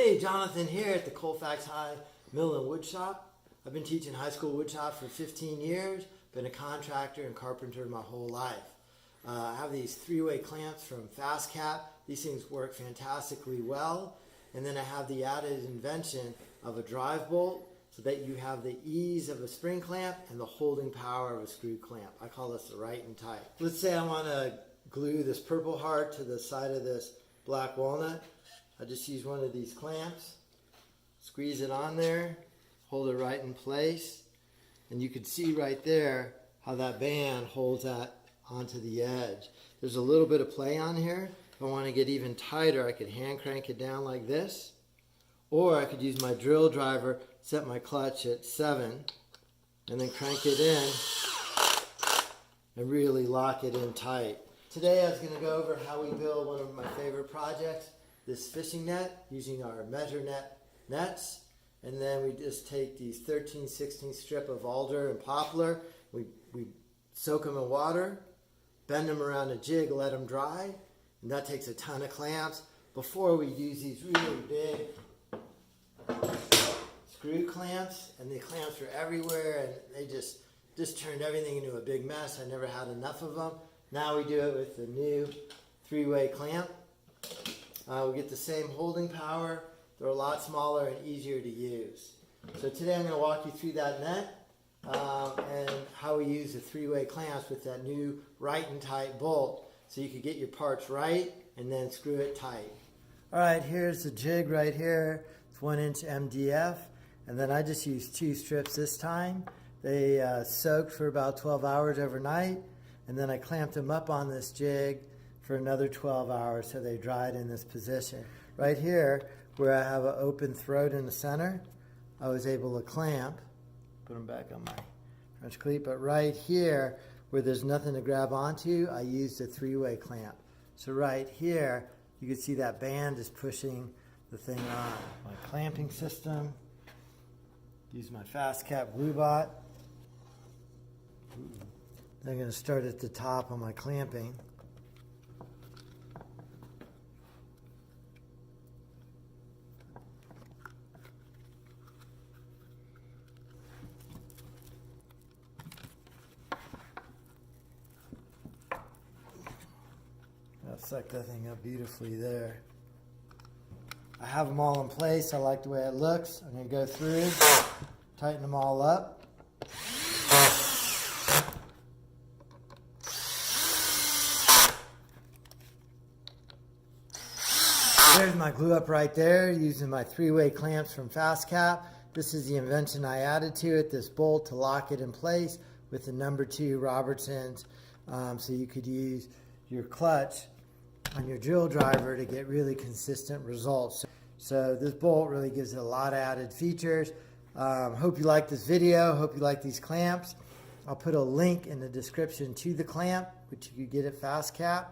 Hey, Jonathan here at the Colfax High Mill and Wood Shop. I've been teaching high school wood shop for 15 years, been a contractor and carpenter my whole life. I have these three-way clamps from Fastcap. These things work fantastically well. And then I have the added invention of a drive bolt so that you have the ease of a spring clamp and the holding power of a screw clamp. I call this the right and tight. Let's say I want to glue this purple heart to the side of this black walnut. I just use one of these clamps, squeeze it on there, hold it right in place, and you can see right there how that band holds that onto the edge. There's a little bit of play on here. If I want to get even tighter, I could hand crank it down like this, or I could use my drill driver, set my clutch at 7, and then crank it in and really lock it in tight. Today I was going to go over how we build one of my favorite projects, this fishing net, using our measure net nets. And then we just take these 13/16 strip of alder and poplar, we soak them in water, bend them around a jig, let them dry, and that takes a ton of clamps. Before we use these really big screw clamps, and the clamps were everywhere, and they just turned everything into a big mess. I never had enough of them. Now we do it with the new three-way clamp. We get the same holding power. They're a lot smaller and easier to use. So today I'm going to walk you through that net and how we use the three-way clamps with that new right and tight bolt so you can get your parts right and then screw it tight. All right, here's the jig right here. It's 1-inch MDF, and then I just used 2 strips this time. They soaked for about 12 hours overnight, and then I clamped them up on this jig for another 12 hours so they dried in this position. Right here, where I have an open throat in the center, I was able to clamp, put them back on my French cleat, but right here, where there's nothing to grab onto, I used a three-way clamp. So right here, you can see that band is pushing the thing on. My clamping system, use my Fastcap glue bot. I'm going to start at the top on my clamping. I'll suck that thing up beautifully there. I have them all in place. I like the way it looks. I'm going to go through, tighten them all up. There's my glue up right there using my three-way clamps from Fastcap. This is the invention I added to it, this bolt to lock it in place with the number 2 Robertsons, so you could use your clutch on your drill driver to get really consistent results. So this bolt really gives it a lot of added features. Hope you like this video, hope you like these clamps. I'll put a link in the description to the clamp, which you could get at Fastcap.